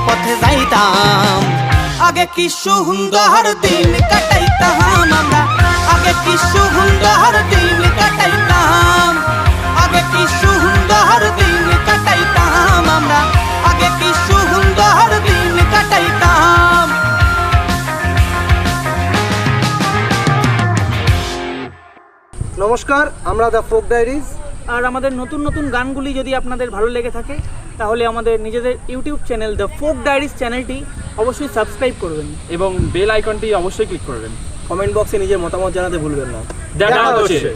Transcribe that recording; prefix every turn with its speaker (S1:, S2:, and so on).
S1: পথে যাইতাম। আগে কি সুন্দর দিন কাটাইতাম আমরা, আগে কি সুন্দর দিন কাটাইতাম, আগে কি সুন্দর দিন কাটাইতাম আমরা, আগে কি সুন্দর দিন কাটাইতাম।
S2: নমস্কার, আমরা দ্য ফোক ডায়েরিজ।
S3: আর আমাদের নতুন নতুন গানগুলি যদি আপনাদের ভালো লেগে থাকে তাহলে আমাদের নিজেদের YouTube channel the folk diaries চ্যানেলটি অবশ্যই সাবস্ক্রাইব করবেন
S4: এবং বেল আইকনটি অবশ্যই ক্লিক করবেন।
S2: কমেন্ট বক্সে নিজের মতামত জানাতে ভুলবেন না।
S4: দেখা হচ্ছে।